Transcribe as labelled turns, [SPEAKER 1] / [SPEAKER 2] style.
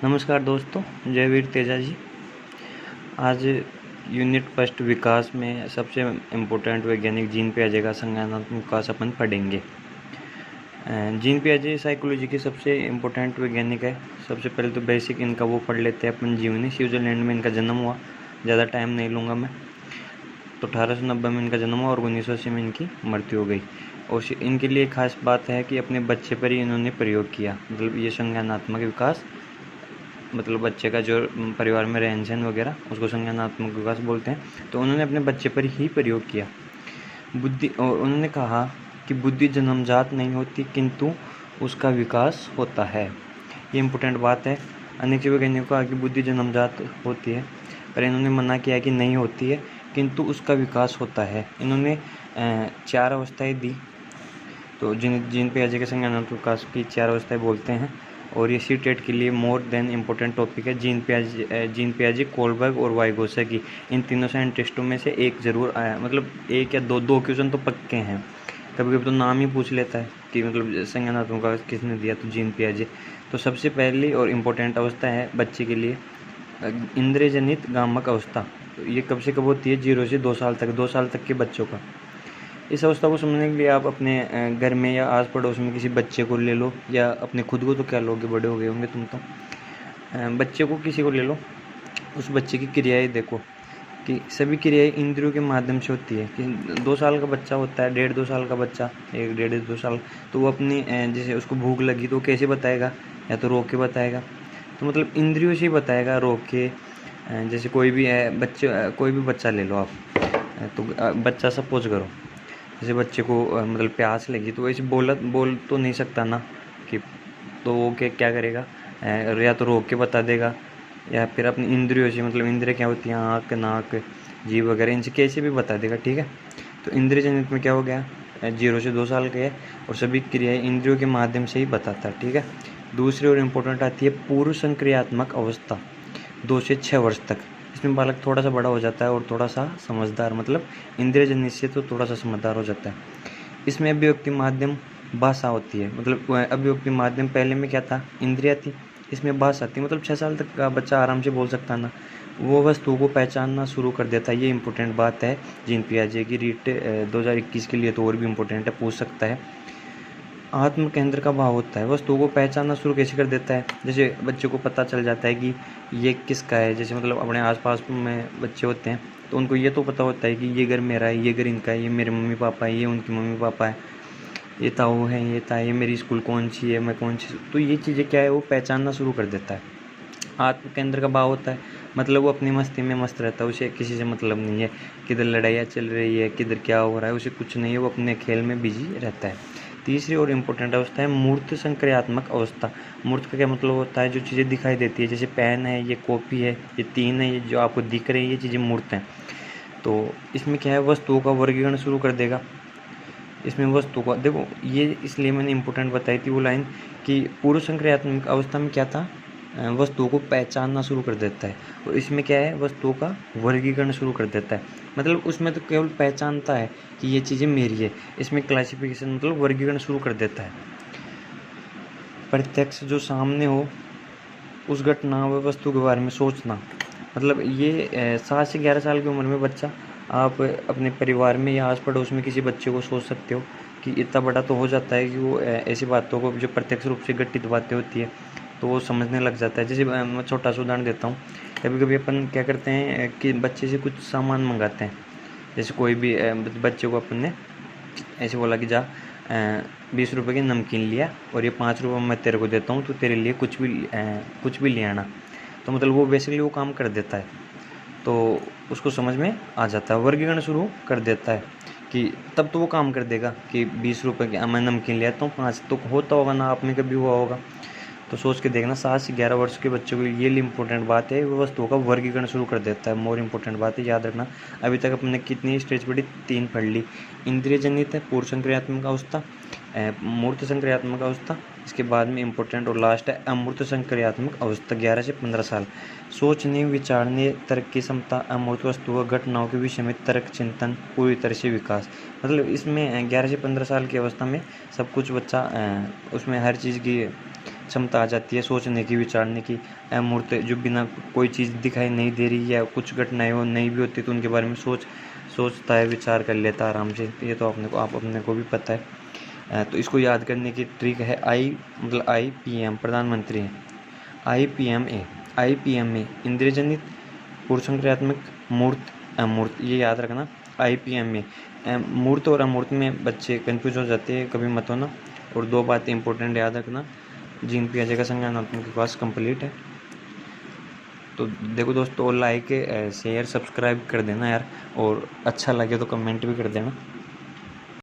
[SPEAKER 1] नमस्कार दोस्तों, जयवीर तेजा जी। आज यूनिट फर्स्ट विकास में सबसे इम्पोर्टेंट वैज्ञानिक जीन पियाजे का संज्ञानात्मक विकास अपन पढ़ेंगे। जीन पियाजे साइकोलॉजी के सबसे इम्पोर्टेंट वैज्ञानिक है। सबसे पहले तो बेसिक इनका वो पढ़ लेते हैं अपन। जीवनी, स्विट्जरलैंड में इनका जन्म हुआ। ज़्यादा टाइम नहीं लूँगा मैं। तो 1890 में इनका जन्म हुआ और 1980 में इनकी मृत्यु हो गई। और इनके लिए खास बात है कि अपने बच्चे पर ही इन्होंने प्रयोग किया। मतलब ये संज्ञानात्मक विकास, मतलब बच्चे का जो परिवार में रहन सहन वगैरह, उसको संज्ञानात्मक विकास बोलते हैं। तो उन्होंने अपने बच्चे पर ही प्रयोग किया। बुद्धि, और उन्होंने कहा कि बुद्धि जन्मजात नहीं होती किंतु उसका विकास होता है। ये इम्पोर्टेंट बात है। अनेक वैज्ञानिकों ने कहा कि बुद्धि जन्मजात होती है, पर इन्होंने मना किया कि नहीं होती है किंतु उसका विकास होता है। इन्होंने 4 अवस्थाएं दी। तो जीन पियाजे के संज्ञानात्मक विकास की 4 अवस्थाएं बोलते हैं। और ये सी-टेट के लिए मोर देन इम्पोर्टेंट टॉपिक है। जीन पियाजे, कोलबर्ग और वाइगोत्स्की, इन तीनों साइंटिस्टों में से एक ज़रूर आया। मतलब एक या दो क्वेश्चन तो पक्के हैं। कभी कभी तो नाम ही पूछ लेता है कि मतलब संज्ञानात्मक विकास किसने दिया, तो जीन पियाजे। तो सबसे पहली और इम्पोर्टेंट अवस्था है बच्चे के लिए इंद्रिय जनित गामक अवस्था। तो ये कब से कब होती है? 0 से 2 साल तक, 2 साल तक के बच्चों का। इस अवस्था को समझने के लिए आप अपने घर में या आस पड़ोस में किसी बच्चे को ले लो, या अपने खुद को तो क्या लोगे, बड़े हो गए होंगे तुम तो। बच्चे को, किसी को ले लो, उस बच्चे की क्रियाएं देखो कि सभी क्रियाएं इंद्रियों के माध्यम से होती है। कि 2 साल का बच्चा होता है, 1.5-2 साल का बच्चा, 1-1.5-2 साल, तो वो अपनी जैसे उसको भूख लगी तो कैसे बताएगा? या तो रोक के बताएगा। तो मतलब इंद्रियों से ही बताएगा, रोक के। जैसे कोई भी बच्चा ले लो आप। तो बच्चा सपोज करो, जैसे बच्चे को मतलब प्यास लगी, तो ऐसे बोल तो नहीं सकता ना कि, तो वो क्या करेगा? या तो रोक के बता देगा, या फिर अपनी इंद्रियों से, मतलब इंद्रिय क्या होती हैं, आँख, नाक, जीभ वगैरह, इनसे कैसे भी बता देगा। ठीक है। तो इंद्रिय जनित में क्या हो गया? 0 से 2 साल के है और सभी क्रियाएं इंद्रियों के माध्यम से ही बताता है। ठीक है। दूसरी और इम्पोर्टेंट आती है पूर्व संक्रियात्मक अवस्था, 2 से 6 वर्ष तक। इसमें बालक थोड़ा सा बड़ा हो जाता है और थोड़ा सा समझदार, मतलब इंद्रिय जनित से तो थोड़ा सा समझदार हो जाता है। इसमें अभिव्यक्ति माध्यम भाषा होती है। मतलब अभिव्यक्ति माध्यम पहले में क्या था? इंद्रिया थी। इसमें भाषा थी। मतलब 6 साल तक का बच्चा आराम से बोल सकता ना, वो वस्तुओं को पहचानना शुरू कर देता है। ये इंपॉर्टेंट बात है जीन पियाजे की। रीट 2021 के लिए तो और भी इम्पोर्टेंट है, पूछ सकता है। आत्म केंद्र का भाव होता है। वस्तुओं को पहचानना शुरू कैसे कर देता है? जैसे बच्चे को पता चल जाता है कि ये किसका है। जैसे मतलब अपने आसपास में बच्चे होते हैं तो उनको ये तो पता होता है कि ये घर मेरा है, ये घर इनका है, ये मेरे मम्मी पापा है, ये उनकी मम्मी पापा है, ये ताऊ है, ये ताई, ये मेरी स्कूल कौन सी है, मैं कौन सी। तो ये चीज़ें क्या है, वो पहचानना शुरू कर देता है। आत्म केंद्र का भाव होता है, मतलब वो अपनी मस्ती में मस्त रहता है। उसे किसी से मतलब नहीं है, किधर लड़ाइयाँ चल रही है, किधर क्या हो रहा है, उसे कुछ नहीं है। वो अपने खेल में बिजी रहता है। तीसरी और इम्पोर्टेंट अवस्था है मूर्त संक्रियात्मक अवस्था। मूर्त का क्या मतलब होता है? जो चीज़ें दिखाई देती है, जैसे पेन है, ये कॉपी है, ये 3 है, ये जो आपको दिख रही है, ये चीज़ें मूर्त हैं। तो इसमें क्या है? वस्तुओं का वर्गीकरण शुरू कर देगा। इसमें वस्तु का देखो, ये इसलिए मैंने इम्पोर्टेंट बताई थी वो लाइन कि पूर्व संक्रियात्मक अवस्था में क्या था? वस्तुओं को पहचानना शुरू कर देता है। और इसमें क्या है? वस्तुओं का वर्गीकरण शुरू कर देता है। मतलब उसमें तो केवल पहचानता है कि ये चीज़ें मेरी है। इसमें क्लासिफिकेशन, मतलब वर्गीकरण शुरू कर देता है। प्रत्यक्ष, जो सामने हो उस घटना व वस्तु के बारे में सोचना। मतलब ये 7 से 11 साल की उम्र में बच्चा, आप अपने परिवार में या आस पड़ोस में किसी बच्चे को सोच सकते हो कि इतना बड़ा तो हो जाता है कि वो ऐसी बातों को, जो प्रत्यक्ष रूप से घटित बातें होती है, तो वो समझने लग जाता है। जैसे मैं छोटा सा उदाहरण देता हूँ। कभी कभी अपन क्या करते हैं कि बच्चे से कुछ सामान मंगाते हैं। जैसे कोई भी बच्चे को अपन ने ऐसे बोला कि जा 20 रुपये की नमकीन लिया और ये 5 रुपये मैं तेरे को देता हूँ, तो तेरे लिए कुछ भी ले आना। तो मतलब वो बेसिकली वो काम कर देता है, तो उसको समझ में आ जाता है, वर्गीकरण शुरू कर देता है कि तब तो वो काम कर देगा कि 20 रुपये की मैं नमकीन ले आता हूँ, 5 तो होता होगा ना, आप में कभी हुआ होगा। तो सोच के देखना, 7 से 11 वर्ष के बच्चों के लिए ये इम्पोर्टेंट बात है, वो वस्तुओं का वर्गीकरण शुरू कर देता है। मोर इम्पोर्टेंट बात है, याद रखना। अभी तक अपने कितनी स्टेज पढ़ी? 3 पढ़ ली। इंद्रिय जनित है, पूर्व संक्रियात्मक अवस्था, मूर्त संक्रियात्मक अवस्था, इसके बाद में इम्पोर्टेंट और लास्ट है अमूर्त संक्रियात्मक अवस्था, 11 से 15 साल। सोचने, विचारने, तर्क की क्षमता, अमूर्त वस्तुओं, घटनाओं के विषय में तर्क चिंतन, पूरी तरह से विकास। मतलब इसमें 11 से 15 साल की अवस्था में सब कुछ बच्चा उसमें हर चीज़ की क्षमता आ जाती है सोचने की, विचारने की। अमूर्त जो बिना कोई चीज़ दिखाई नहीं दे रही या कुछ घटनाएं वो नहीं भी होती तो उनके बारे में सोचता है, विचार कर लेता है आराम से। ये तो अपने को भी पता है। तो इसको याद करने की ट्रिक है मतलब IPM प्रधानमंत्री हैं। IPMA इंद्रियजनित पुरुषांक्रियात्मक मूर्त अमूर्त, ये याद रखना। IPMA मूर्त और अमूर्त में बच्चे कंफ्यूज हो जाते हैं, कभी मत होना। और 2 बातें इंपॉर्टेंट याद रखना, जीन पियाजे का संज्ञानात्मक विकास कंप्लीट है। तो देखो दोस्तों, लाइक शेयर सब्सक्राइब कर देना यार, और अच्छा लगे तो कमेंट भी कर देना।